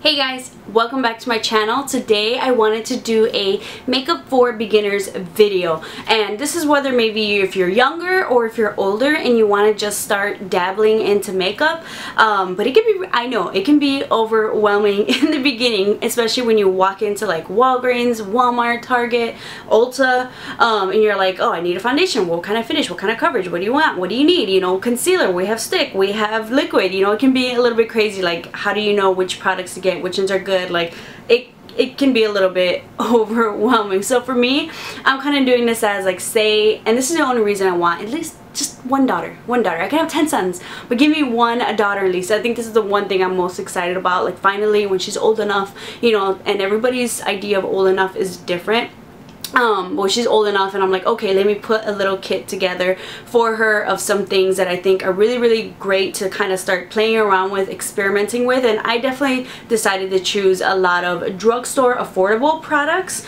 Hey guys, welcome back to my channel. Today I wanted to do a makeup for beginners video, and this is whether maybe if you're younger or if you're older and you want to just start dabbling into makeup, but it can be, I know it can be overwhelming in the beginning, especially when you walk into like Walgreens, Walmart, Target, Ulta, and you're like, oh, I need a foundation. What kind of finish? What kind of coverage? What do you want? What do you need? You know, concealer, we have stick, we have liquid. You know, it can be a little bit crazy, like how do you know which products to get, which ones are good? Like it can be a little bit overwhelming. So for me, I'm kind of doing this as like, say, and this is the only reason I want at least just one daughter. I can have 10 sons, but give me one daughter at least. I think this is the one thing I'm most excited about, like finally when she's old enough, you know, and everybody's idea of old enough is different. Well, she's old enough and I'm like, okay, let me put a little kit together for her of some things that I think are really great to kind of start playing around with, experimenting with. And I definitely decided to choose a lot of drugstore affordable products,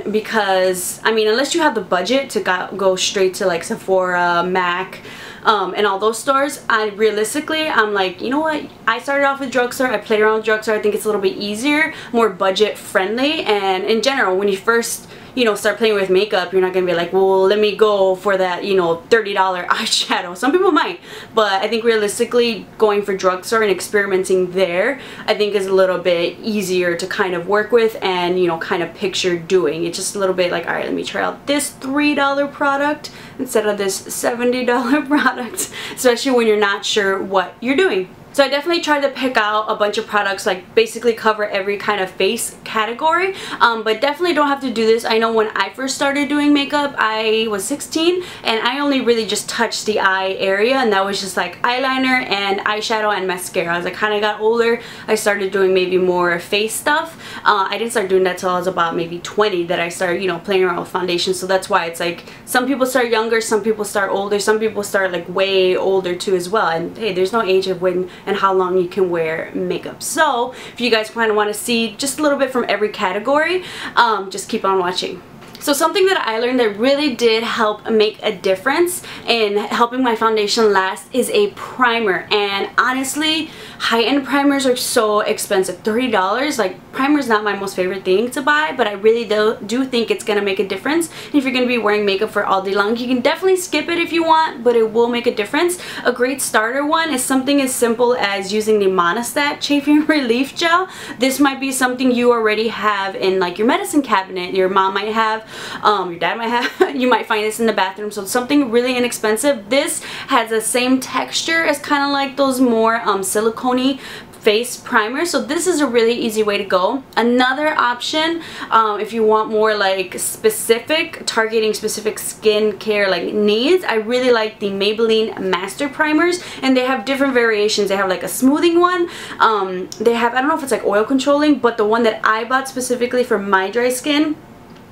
because I mean, unless you have the budget to go straight to like Sephora, MAC, and all those stores, I'm like, you know what, I started off with drugstore, I played around with drugstore. I think it's a little bit easier, more budget friendly, and in general when you first, you know, start playing with makeup, you're not gonna be like, well, let me go for that, you know, $30 eyeshadow. Some people might, but I think realistically going for drugstore and experimenting there, I think is a little bit easier to kind of work with and, you know, kind of picture doing. It's just a little bit like, all right, let me try out this $3 product instead of this $70 product, especially when you're not sure what you're doing. So I definitely tried to pick out a bunch of products, like basically cover every kind of face category, but definitely don't have to do this. I know when I first started doing makeup, I was 16 and I only really just touched the eye area, and that was just like eyeliner and eyeshadow and mascara. As I kind of got older, I started doing maybe more face stuff. I didn't start doing that till I was about maybe 20 that I started, you know, playing around with foundation. So that's why it's like some people start younger, some people start older, some people start like way older too as well. And hey, there's no age of when and how long you can wear makeup. So if you guys kind of want to see just a little bit from every category, just keep on watching. So something that I learned that really did help make a difference in helping my foundation last is a primer. And honestly, high-end primers are so expensive. $30, like, primer is not my most favorite thing to buy, but I really do think it's gonna make a difference. And if you're gonna be wearing makeup for all day long, you can definitely skip it if you want, but it will make a difference. A great starter one is something as simple as using the Monistat Chafing Relief Gel. This might be something you already have in like your medicine cabinet, your mom might have, your dad might have, you might find this in the bathroom. So it's something really inexpensive. This has the same texture as kind of like those more silicone-y face primer, so this is a really easy way to go. Another option, if you want more like specific, targeting specific skincare like needs, I really like the Maybelline Master Primers, and they have different variations. They have like a smoothing one, they have, I don't know if it's like oil controlling, but the one that I bought specifically for my dry skin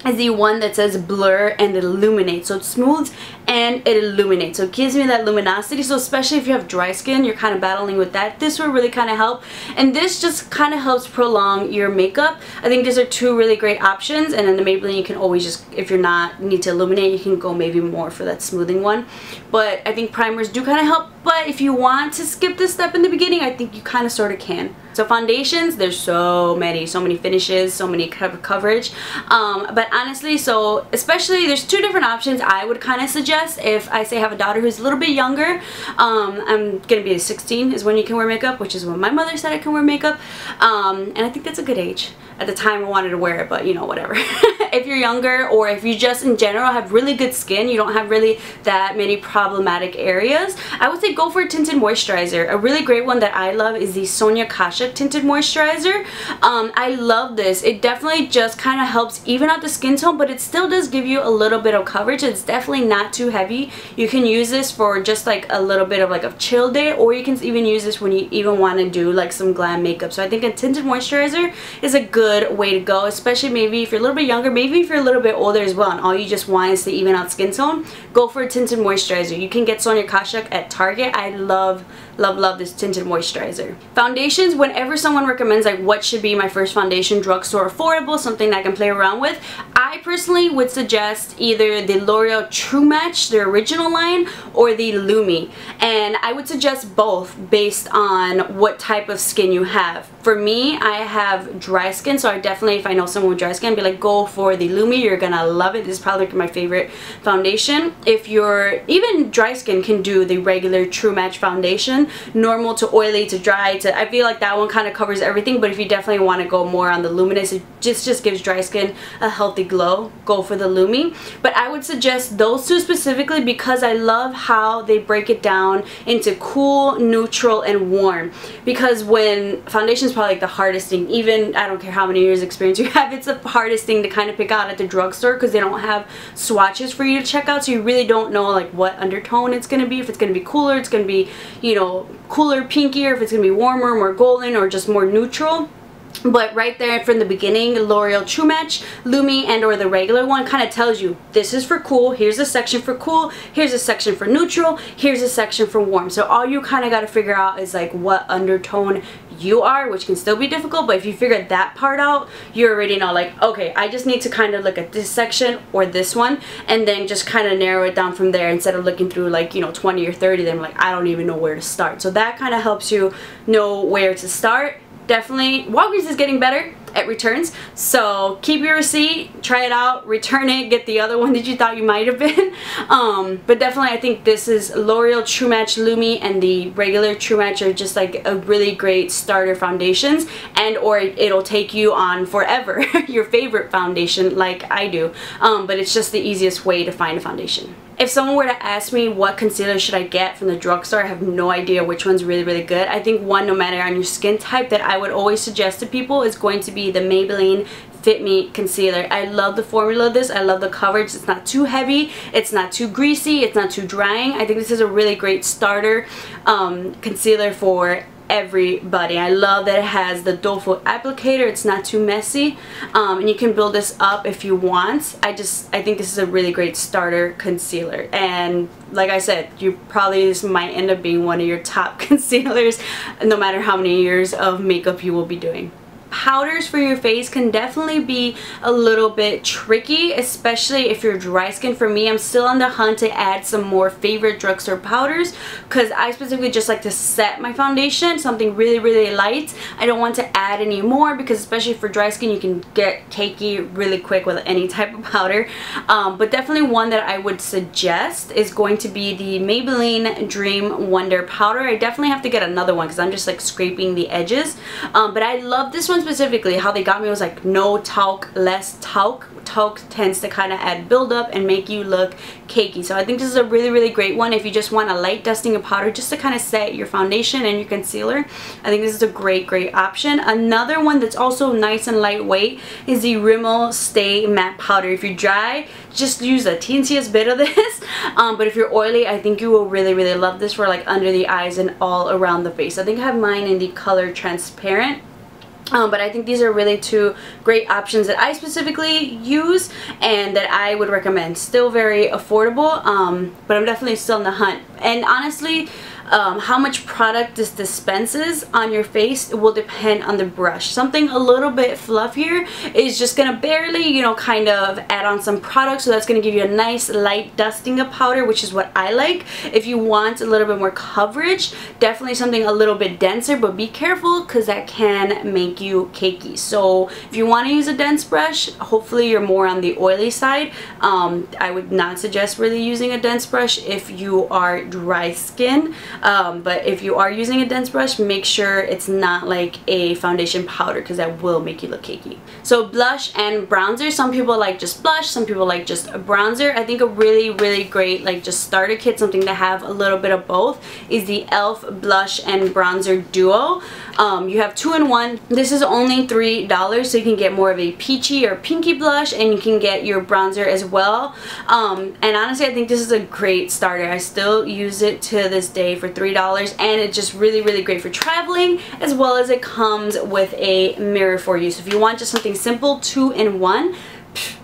is the one that says blur and illuminate. So it smooths and it illuminates, so it gives me that luminosity. So especially if you have dry skin, you're kind of battling with that, this will really kind of help. And this just kind of helps prolong your makeup. I think these are two really great options. And then the Maybelline, you can always just, if you're not need to illuminate, you can go maybe more for that smoothing one. But I think primers do kind of help, but if you want to skip this step in the beginning, I think you kind of sort of can. So foundations, there's so many finishes, so many coverage, but honestly, so especially there's two different options I would kind of suggest. If I say I have a daughter who's a little bit younger, I'm gonna be 16 is when you can wear makeup, which is when my mother said I can wear makeup, and I think that's a good age. At the time I wanted to wear it, but you know, whatever. If you're younger, or if you just in general have really good skin, you don't have really that many problematic areas, I would say go for a tinted moisturizer. A really great one that I love is the Sonia Kashuk tinted moisturizer. I love this. It definitely just kind of helps even out the skin tone, but it still does give you a little bit of coverage. It's definitely not too heavy. You can use this for just like a little bit of like a chill day, or you can even use this when you even want to do like some glam makeup. So I think a tinted moisturizer is a good way to go, especially maybe if you're a little bit younger, maybe if you're a little bit older as well and all you just want is to even out skin tone, go for a tinted moisturizer. You can get Sonia Kashuk at Target. I love this tinted moisturizer. Foundations, whenever someone recommends like what should be my first foundation, drugstore affordable, something that I can play around with, I personally would suggest either the L'Oreal True Match, the original line, or the Lumi. And I would suggest both based on what type of skin you have. For me, I have dry skin, so I definitely, if I know someone with dry skin, I'd be like, go for the Lumi. You're gonna love it. This is probably my favorite foundation. If you're, even dry skin can do the regular True Match foundation, normal to oily to dry to, I feel like that one kind of covers everything, but if you definitely want to go more on the luminous, it just gives dry skin a healthy glow, go for the Lumi. But I would suggest those two specifically because I love how they break it down into cool, neutral, and warm. Because when foundation is probably like the hardest thing, even I don't care how many years experience you have, it's the hardest thing to kind of pick out at the drugstore because they don't have swatches for you to check out, so you really don't know like what undertone it's going to be. If it's going to be cooler, it's going to be, you know, cooler, pinkier, if it's going to be warmer, more golden, or just more neutral. But right there from the beginning, L'Oreal True Match, Lumi, and or the regular one kind of tells you this is for cool, here's a section for cool, here's a section for neutral, here's a section for warm. So all you kind of got to figure out is like what undertone you are, which can still be difficult, but if you figure that part out, you already know like, okay, I just need to kind of look at this section or this one, and then just kind of narrow it down from there instead of looking through like, you know, 20 or 30, then like I don't even know where to start. So that kind of helps you know where to start. Definitely, Walgreens is getting better at returns, so keep your receipt, try it out, return it, get the other one that you thought you might have been. But definitely I think this is L'Oreal True Match Lumi and the regular True Match are just like a really great starter foundations, and or it'll take you on forever your favorite foundation like I do, but it's just the easiest way to find a foundation. If someone were to ask me what concealer should I get from the drugstore, I have no idea which one's really, really good. I think one, no matter on your skin type, that I would always suggest to people is going to be the Maybelline Fit Me Concealer. I love the formula of this. I love the coverage. It's not too heavy. It's not too greasy. It's not too drying. I think this is a really great starter concealer for everybody. I love that it has the dual foot applicator. It's not too messy, and you can build this up if you want. I think this is a really great starter concealer, and like I said, this might end up being one of your top concealers no matter how many years of makeup you will be doing. Powders for your face can definitely be a little bit tricky, especially if you're dry skin. For me, I'm still on the hunt to add some more favorite drugstore powders because I specifically just like to set my foundation, something really, really light. I don't want to add any more because especially for dry skin, you can get cakey really quick with any type of powder. But definitely one that I would suggest is going to be the Maybelline Dream Wonder Powder. I definitely have to get another one because I'm just like scraping the edges. But I love this one specifically. How they got me was like no talc, less talc. Talc tends to kind of add buildup and make you look cakey. So I think this is a really, really great one if you just want a light dusting of powder just to kind of set your foundation and your concealer. I think this is a great, great option. Another one that's also nice and lightweight is the Rimmel Stay Matte Powder. If you're dry, just use the teeniest bit of this. But if you're oily, I think you will really, really love this for like under the eyes and all around the face. I think I have mine in the color Transparent. But I think these are really two great options that I specifically use and that I would recommend. Still very affordable, but I'm definitely still in the hunt. And honestly, how much product this dispenses on your face, it will depend on the brush. Something a little bit fluffier is just gonna barely, you know, kind of add on some product, so that's gonna give you a nice light dusting of powder, which is what I like. If you want a little bit more coverage, definitely something a little bit denser, but be careful because that can make you cakey. So if you want to use a dense brush, hopefully you're more on the oily side. I would not suggest really using a dense brush if you are dry skin. But if you are using a dense brush, make sure it's not like a foundation powder because that will make you look cakey. So blush and bronzer, some people like just blush, some people like just a bronzer. I think a really, really great like just starter kit, something to have a little bit of both, is the e.l.f. Blush and Bronzer Duo. You have 2-in-1. This is only $3, so you can get more of a peachy or pinky blush, and you can get your bronzer as well. And honestly, I think this is a great starter. I still use it to this day for $3, and it's just really, really great for traveling, as well as it comes with a mirror for you. So if you want just something simple, 2-in-1,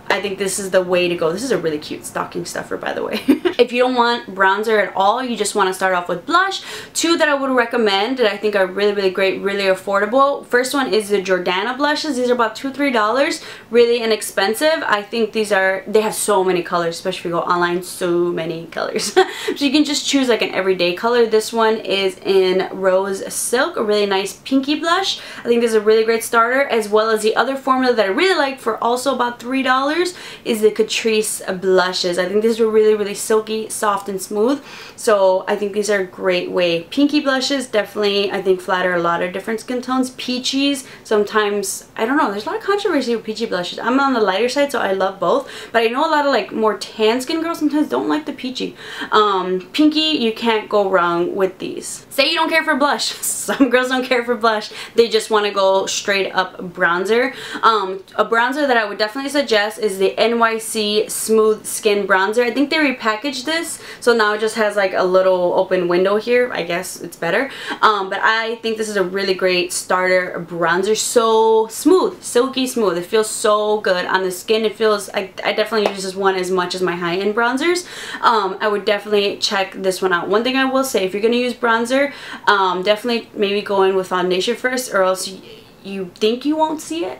I think this is the way to go. This is a really cute stocking stuffer, by the way. If you don't want bronzer at all, you just want to start off with blush, two that I would recommend that I think are really great, really affordable. First one is the Jordana blushes. These are about $2-3, really inexpensive. I think they have so many colors, especially if you go online, so many colors. So you can just choose like an everyday color. This one is in Rose Silk, a really nice pinky blush. I think this is a really great starter, as well as the other formula that I really like for also about $3 is the Catrice blushes. I think these are really silky, soft, and smooth. So I think these are a great way. Pinky blushes definitely, I think, flatter a lot of different skin tones. Peachies, sometimes, I don't know, there's a lot of controversy with peachy blushes. I'm on the lighter side, so I love both. But I know a lot of like more tan skin girls sometimes don't like the peachy. Pinky, you can't go wrong with these. Say you don't care for blush. Some girls don't care for blush. They just want to go straight up bronzer. A bronzer that I would definitely suggest is the NYX Smooth Skin Bronzer. I think they repackaged this, so now it just has like a little open window here. I guess it's better. But I think this is a really great starter bronzer. So smooth, silky smooth. It feels so good on the skin. It feels, I definitely use this one as much as my high-end bronzers. I would definitely check this one out. One thing I will say, if you're going to use bronzer, definitely maybe go in with foundation first, or else you think you won't see it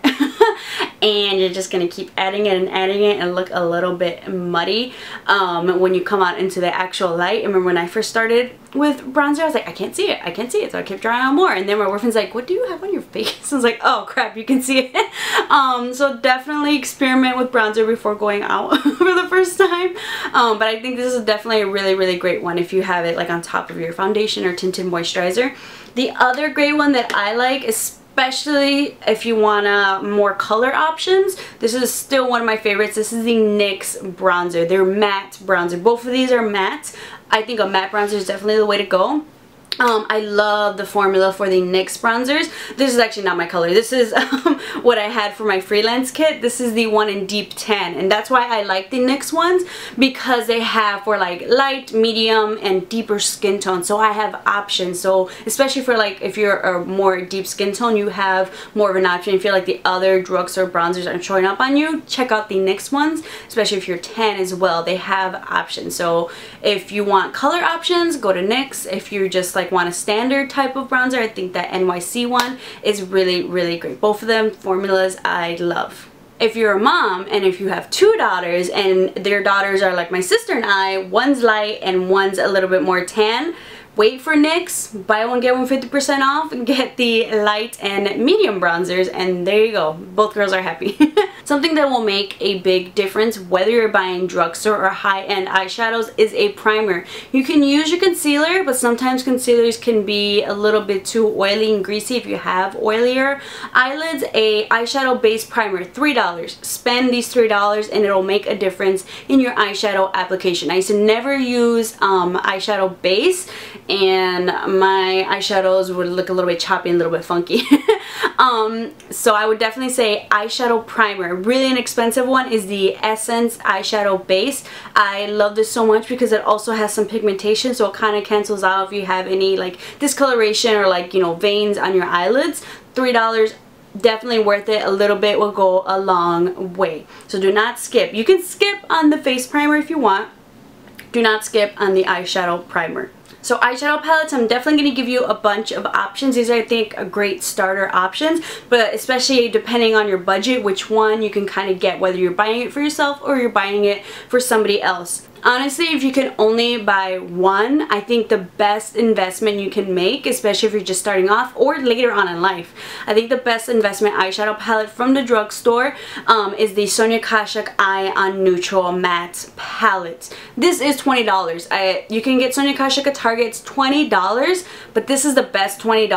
and you're just gonna keep adding it and look a little bit muddy when you come out into the actual light. I remember when I first started with bronzer, I was like, I can't see it, so I kept trying on more, and then my boyfriend's like, what do you have on your face? I was like, oh crap, you can see it. So definitely experiment with bronzer before going out for the first time. But I think this is definitely a really great one if you have it like on top of your foundation or tinted moisturizer. The other great one that I like is, especially if you want more color options, this is still one of my favorites. This is the NYX bronzer. They're matte bronzer. Both of these are matte. I think a matte bronzer is definitely the way to go. I love the formula for the NYX bronzers. This is actually not my color. This is what I had for my freelance kit. This is the one in deep tan, and that's why I like the NYX ones, because they have for like light, medium, and deeper skin tone. So I have options. So especially for like if you're a more deep skin tone, you have more of an option. If you feel like the other drugstore bronzers aren't showing up on you, check out the NYX ones. Especially if you're tan as well, they have options. So if you want color options, go to NYX. If you just like want a standard type of bronzer, I think that NYX one is really great. Both of them formulas I love. If you're a mom and if you have two daughters and their daughters are like my sister and I, one's light and one's a little bit more tan, wait for NYX, buy one get one 50% off, and get the light and medium bronzers, and there you go. Both girls are happy. Something that will make a big difference whether you're buying drugstore or high-end eyeshadows is a primer. You can use your concealer, but sometimes concealers can be a little bit too oily and greasy if you have oilier eyelids. A eyeshadow base primer, $3. Spend these $3 and it'll make a difference in your eyeshadow application. I used to never use eyeshadow base, and my eyeshadows would look a little bit choppy and a little bit funky. So I would definitely say eyeshadow primer. Really inexpensive one is the Essence eyeshadow base. I love this so much because it also has some pigmentation, so it kind of cancels out if you have any like discoloration or like, you know, veins on your eyelids. $3, definitely worth it. A little bit will go a long way. So do not skip. You can skip on the face primer if you want. Do not skip on the eyeshadow primer. So eyeshadow palettes, I'm definitely going to give you a bunch of options. These are, I think, a great starter options, but especially depending on your budget, which one you can kind of get, whether you're buying it for yourself or you're buying it for somebody else. Honestly, if you can only buy one, I think the best investment you can make, especially if you're just starting off or later on in life, I think the best investment eyeshadow palette from the drugstore is the Sonia Kashuk Eye on Neutral Matte Palette. This is $20. You can get Sonia Kashuk at Target. It's $20, but this is the best $20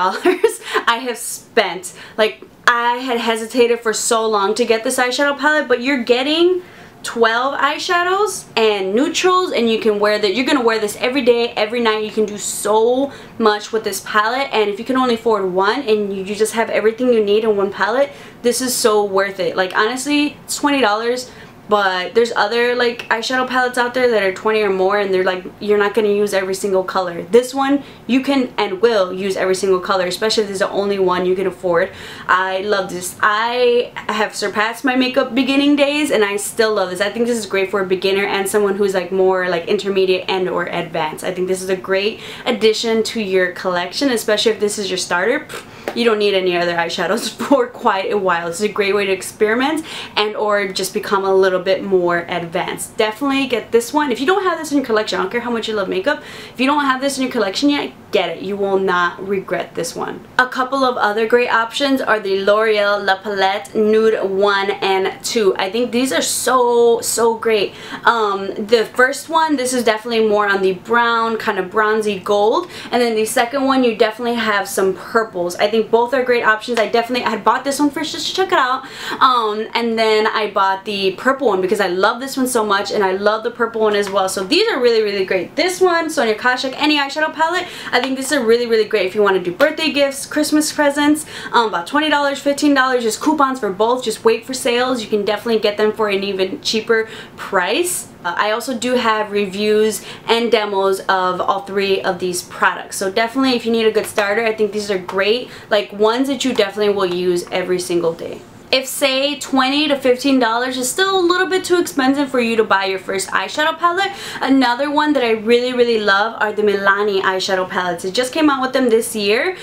I have spent. Like, I had hesitated for so long to get this eyeshadow palette, but you're getting 12 eyeshadows and neutrals, and you can wear that. You're gonna wear this every day, every night. You can do so much with this palette, and if you can only afford one and you just have everything you need in one palette, this is so worth it. Like, honestly, it's $20. but there's other like eyeshadow palettes out there that are 20 or more, and they're like, you're not going to use every single color. This one you can and will use every single color, especially if this is the only one you can afford. I love this. I have surpassed my makeup beginning days and I still love this. I think this is great for a beginner and someone who's like more like intermediate and or advanced. I think this is a great addition to your collection, especially if this is your starter. You don't need any other eyeshadows for quite a while. This is a great way to experiment and or just become a little bit more advanced. Definitely get this one. If you don't have this in your collection, I don't care how much you love makeup, if you don't have this in your collection yet, get it. You will not regret this one. A couple of other great options are the L'Oreal La Palette Nude 1 and 2. I think these are so great. The first one, this is definitely more on the brown, kind of bronzy gold, and then the second one you definitely have some purples. I think both are great options. I had bought this one first just to check it out, and then I bought the purple one because I love this one so much, and I love the purple one as well. So these are really great. This one, Sonia Kashuk, any eyeshadow palette, I think this is really great if you want to do birthday gifts, Christmas presents. About $20, $15, just coupons for both. Just wait for sales. You can definitely get them for an even cheaper price. I also do have reviews and demos of all three of these products. So definitely if you need a good starter, I think these are great, like ones that you definitely will use every single day. If say $20 to $15 is still a little bit too expensive for you to buy your first eyeshadow palette, another one that I really love are the Milani eyeshadow palettes. It just came out with them this year.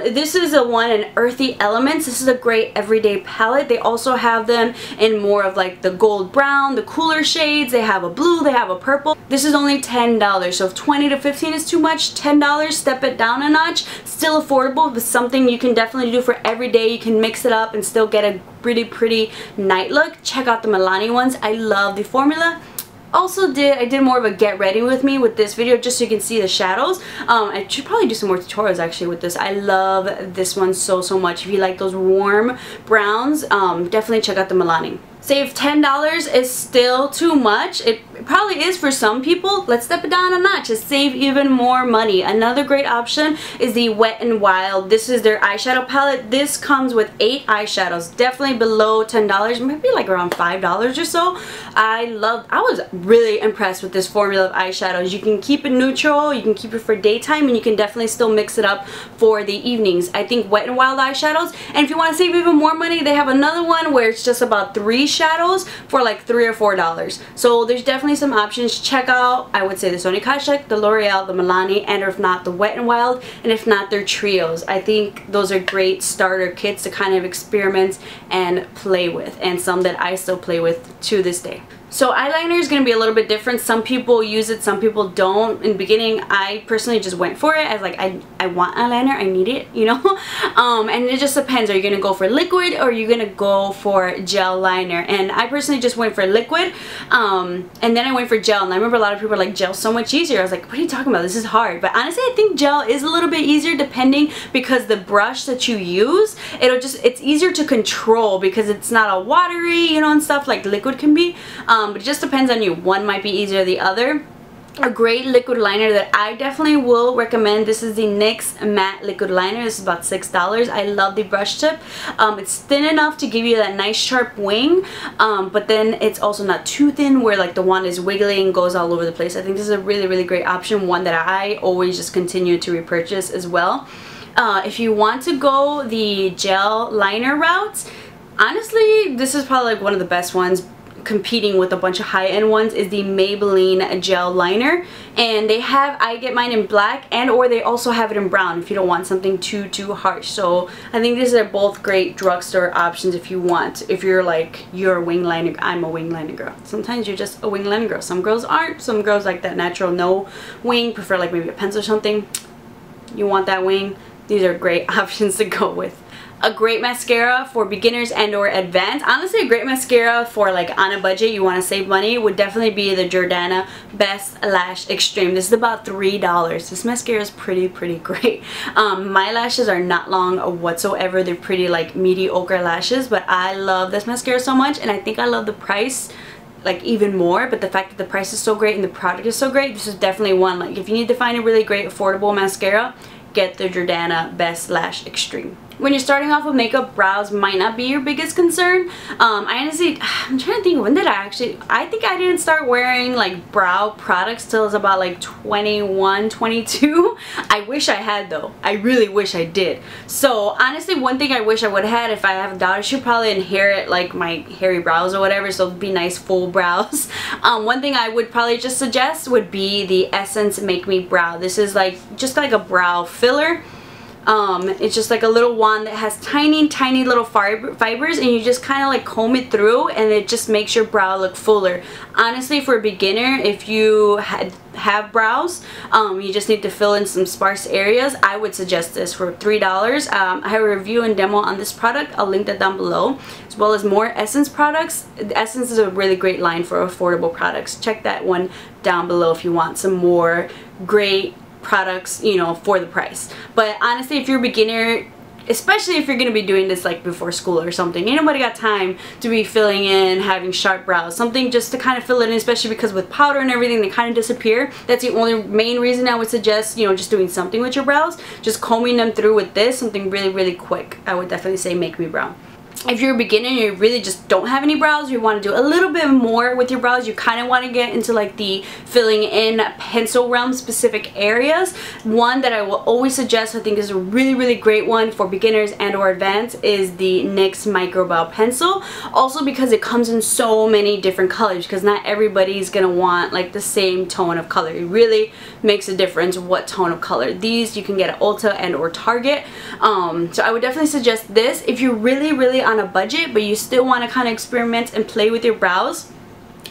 This is a one in Earthy Elements. This is a great everyday palette. They also have them in more of like the gold brown, the cooler shades. They have a blue, they have a purple. This is only $10. So if 20 to 15 is too much, $10, step it down a notch. Still affordable, but something you can definitely do for every day. You can mix it up and still get a pretty night look. Check out the Milani ones. I love the formula. Also I did more of a get ready with me with this video just so you can see the shadows. I should probably do some more tutorials actually with this. I love this one so much. If you like those warm browns, definitely check out the Milani. Say if $10 is still too much, it probably is for some people, let's step it down a notch to save even more money. Another great option is the Wet n Wild. This is their eyeshadow palette. This comes with 8 eyeshadows, definitely below $10, maybe like around $5 or so. I was really impressed with this formula of eyeshadows. You can keep it neutral, you can keep it for daytime, and you can definitely still mix it up for the evenings. I think Wet n Wild eyeshadows, and if you want to save even more money, they have another one where it's just about 3 shadows for like $3 or $4. So there's definitely some options. Check out, I would say, the Sonia Kashuk, the L'Oreal, the Milani, and if not, the Wet n Wild, and if not, their trios. I think those are great starter kits to kind of experiment and play with, and some that I still play with to this day. So eyeliner is going to be a little bit different. Some people use it, some people don't. In the beginning, I personally just went for it. I was like, I want eyeliner, I need it, you know? And it just depends. Are you going to go for liquid or are you going to go for gel liner? And I personally just went for liquid, and then I went for gel. And I remember a lot of people were like, gel's so much easier. I was like, what are you talking about? This is hard. But honestly, I think gel is a little bit easier depending, because the brush that you use, it's easier to control because it's not a watery, you know, and stuff like liquid can be. But it just depends on you. One might be easier than the other. A great liquid liner that I definitely will recommend, this is the NYX Matte Liquid Liner. This is about $6. I love the brush tip. It's thin enough to give you that nice sharp wing, but then it's also not too thin where like the wand is wiggling, goes all over the place. I think this is a really great option, one that I always just continue to repurchase as well. If you want to go the gel liner route, honestly, this is probably like one of the best ones, competing with a bunch of high-end ones, is the Maybelline gel liner. And they have, I get mine in black, and or they also have it in brown if you don't want something too harsh. So I think these are both great drugstore options if you want. If you're like, you're a wing liner, I'm a wing liner girl. Sometimes you're just a wing liner girl. Some girls aren't. Some girls like that natural no wing, prefer like maybe a pencil or something. You want that wing, these are great options to go with. A great mascara for beginners and or advanced. Honestly, a great mascara for like on a budget, you want to save money, would definitely be the Jordana Best Lash Extreme. This is about $3. This mascara is pretty great. My lashes are not long whatsoever. They're pretty like mediocre lashes, but I love this mascara so much, and I think I love the price like even more. But the fact that the price is so great and the product is so great, this is definitely one, like if you need to find a really great affordable mascara, get the Jordana Best Lash Extreme. when you're starting off with makeup, brows might not be your biggest concern. I honestly, I'm trying to think, when did I think I didn't start wearing like brow products till I was about like 21, 22. I wish I had though. I really wish I did. So honestly, one thing I wish I would have had if I have a daughter, she'd probably inherit like my hairy brows or whatever, so it'd be nice full brows. One thing I would probably just suggest would be the Essence Make Me Brow. This is like just like a brow filler. It's just like a little wand that has tiny little fibers, and you just kind of like comb it through, and it just makes your brow look fuller. Honestly, for a beginner, if you have brows, you just need to fill in some sparse areas, I would suggest this for $3. I have a review and demo on this product. I'll link that down below, as well as more Essence products. Essence is a really great line for affordable products. Check that one down below if you want some more great products, you know, for the price. But honestly, if you're a beginner, especially if you're going to be doing this like before school or something, ain't nobody got time to be filling in, having sharp brows. Something just to kind of fill it in, especially because with powder and everything, they kind of disappear. That's the only main reason I would suggest, you know, just doing something with your brows, just combing them through with this, something really quick. I would definitely say Make Me Brow. If you're a beginner and you really just don't have any brows, you want to do a little bit more with your brows, you kind of want to get into like the filling in pencil realm specific areas. One that I will always suggest, I think is a really great one for beginners and or advanced, is the NYX Micro Brow Pencil. Also because it comes in so many different colors, because not everybody's going to want like the same tone of color. It really makes a difference what tone of color. These you can get at Ulta and or Target. So I would definitely suggest this if you're really on a budget but you still want to kind of experiment and play with your brows.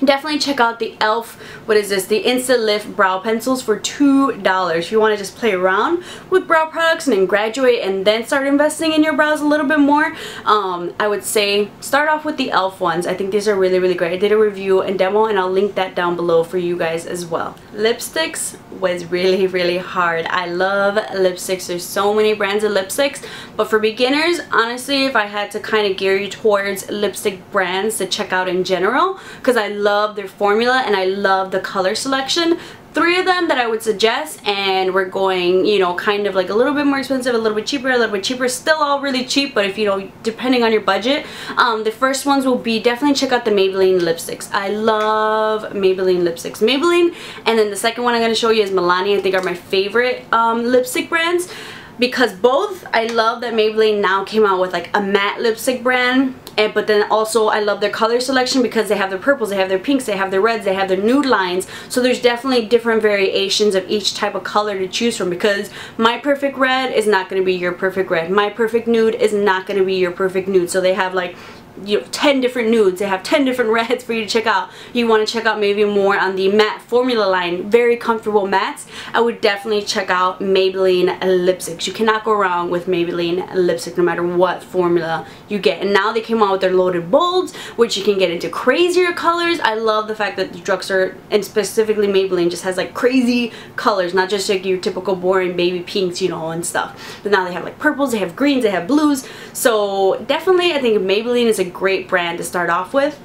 Definitely check out the e.l.f. what is this? The Instant Lift Brow Pencils for $2. If you want to just play around with brow products and then graduate and then start investing in your brows a little bit more, I would say start off with the e.l.f. ones. I think these are really great. I did a review and demo, and I'll link that down below for you guys as well. Lipsticks was really hard. I love lipsticks. There's so many brands of lipsticks, but for beginners, honestly, if I had to kind of gear you towards lipstick brands to check out in general, because I love their formula and I love the color selection. 3 of them that I would suggest, and we're going, you know, kind of like a little bit more expensive, a little bit cheaper, still all really cheap, but if you know, depending on your budget. The first ones will be, definitely check out the Maybelline lipsticks. I love Maybelline lipsticks. Maybelline, and then the second one I'm going to show you is Milani. I think are my favorite lipstick brands, because both, I love that Maybelline now came out with like a matte lipstick brand, but then also I love their color selection, because they have their purples, they have their pinks, they have their reds, they have their nude lines. So there's definitely different variations of each type of color to choose from, because my perfect red is not going to be your perfect red. My perfect nude is not going to be your perfect nude. So they have like, you know, 10 different nudes. They have 10 different reds for you to check out. You want to check out maybe more on the matte formula line, very comfortable mattes, I would definitely check out Maybelline lipsticks. You cannot go wrong with Maybelline lipstick no matter what formula you get. And now they came out with their loaded bolds, which you can get into crazier colors. I love the fact that the drugstore, and specifically Maybelline, just has like crazy colors, not just like your typical boring baby pinks, you know, and stuff. But now they have like purples, they have greens, they have blues. So definitely I think Maybelline is a great brand to start off with.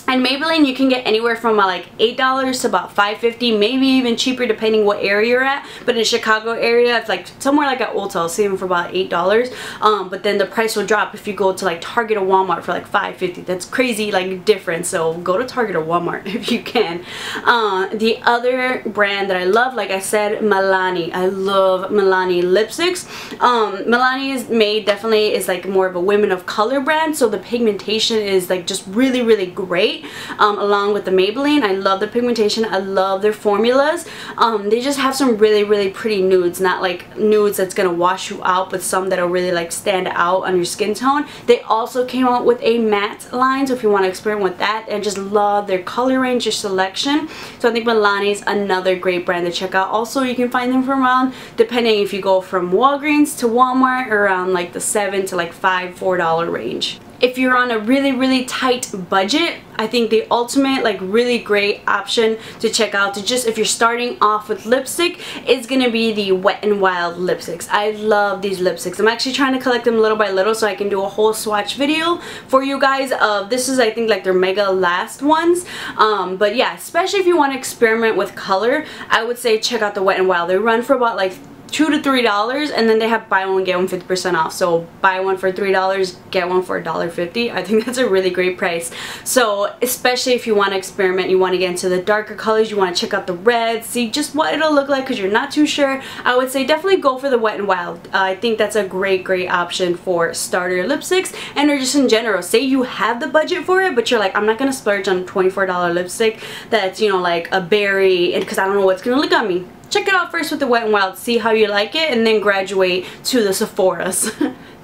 And Maybelline you can get anywhere from like $8 to about $5.50, maybe even cheaper depending what area you're at. But in the Chicago area, it's like somewhere like at Ulta, I'll see them for about $8. But then the price will drop if you go to like Target or Walmart for like $5.50. That's crazy like difference. So go to Target or Walmart if you can. The other brand that I love, like I said, Milani. I love Milani lipsticks. Milani is made, definitely is like more of a women of color brand, so the pigmentation is like just really great. Along with the Maybelline, I love the pigmentation, I love their formulas. They just have some really pretty nudes, not like nudes that's gonna wash you out, but some that'll really like stand out on your skin tone. They also came out with a matte line, so if you want to experiment with that, and just love their color range, their selection. So I think Milani's another great brand to check out. Also, you can find them from around, depending if you go from Walgreens to Walmart, around like the $7 to like $4 range. If you're on a really tight budget, I think the ultimate like really great option to check out, to just if you're starting off with lipstick, is gonna be the Wet n Wild lipsticks. I love these lipsticks. I'm actually trying to collect them little by little so I can do a whole swatch video for you guys. This is I think like their mega last ones. But yeah, especially if you want to experiment with color, I would say check out the Wet n Wild. They run for about like $2 to $3, and then they have buy one get one 50% off. So buy one for $3, get one for $1.50. I think that's a really great price. So especially if you want to experiment, you want to get into the darker colors, you want to check out the reds, see just what it'll look like because you're not too sure, I would say definitely go for the Wet n Wild. I think that's a great option for starter lipsticks, and or just in general. Say you have the budget for it, but you're like, I'm not gonna splurge on a $24 lipstick that's, you know, like a berry, because I don't know what's gonna look on me. Check it out first with the Wet n Wild, see how you like it, and then graduate to the Sephora's.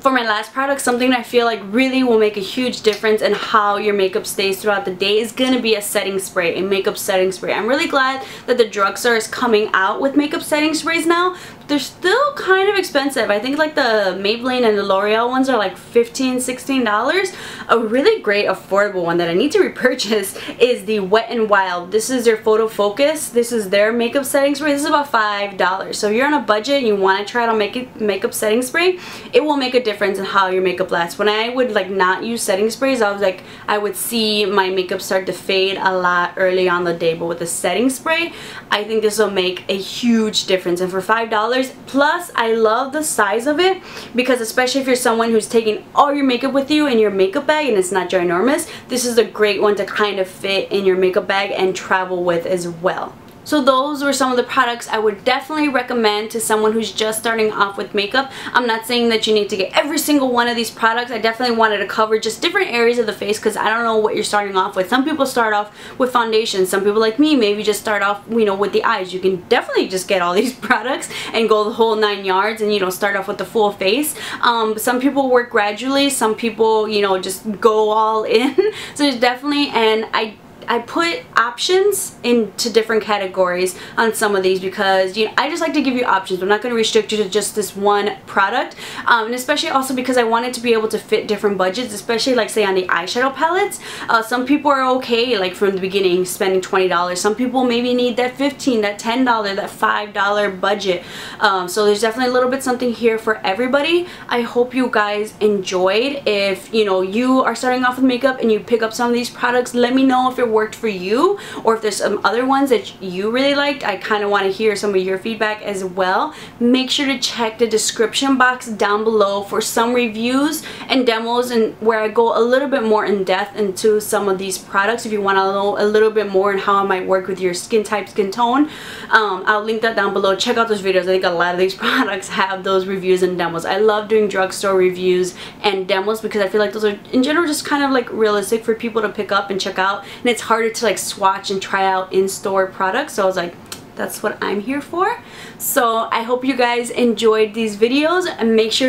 For my last product, something I feel like really will make a huge difference in how your makeup stays throughout the day is going to be a setting spray, a makeup setting spray. I'm really glad that the drugstore is coming out with makeup setting sprays now. They're still kind of expensive. I think like the Maybelline and the L'Oreal ones are like $15, $16. A really great affordable one that I need to repurchase is the Wet n Wild. This is their Photo Focus. This is their makeup setting spray. This is about $5. So if you're on a budget and you want to try it on makeup setting spray, it will make a difference in how your makeup lasts. When I would like not use setting sprays, I would see my makeup start to fade a lot early on the day, but with the setting spray, I think this will make a huge difference. And for $5 plus, I love the size of it, because especially if you're someone who's taking all your makeup with you in your makeup bag and it's not ginormous, this is a great one to kind of fit in your makeup bag and travel with as well. So those were some of the products I would definitely recommend to someone who's just starting off with makeup. I'm not saying that you need to get every single one of these products. I definitely wanted to cover just different areas of the face, because I don't know what you're starting off with. Some people start off with foundation. Some people like me maybe just start off, you know, with the eyes. You can definitely just get all these products and go the whole 9 yards and, you know, start off with the full face. Some people work gradually. Some people, you know, just go all in. So there's definitely, and I put options into different categories on some of these, because, you know, I just like to give you options. I'm not going to restrict you to just this one product, and especially also because I wanted to be able to fit different budgets, especially like say on the eyeshadow palettes. Some people are okay like from the beginning spending $20. Some people maybe need that $15, that $10, that $5 budget. So there's definitely a little bit something here for everybody. I hope you guys enjoyed. If, you know, you are starting off with makeup and you pick up some of these products, let me know if it worked for you, or if there's some other ones that you really liked. I kind of want to hear some of your feedback as well. Make sure to check the description box down below for some reviews and demos, and where I go a little bit more in depth into some of these products if you want to know a little bit more on how it might work with your skin type, skin tone. I'll link that down below. Check out those videos. I think a lot of these products have those reviews and demos. I love doing drugstore reviews and demos, because I feel like those are in general just kind of like realistic for people to pick up and check out, and it's harder to like swatch and try out in-store products. So I was like, that's what I'm here for. So I hope you guys enjoyed these videos, and make sure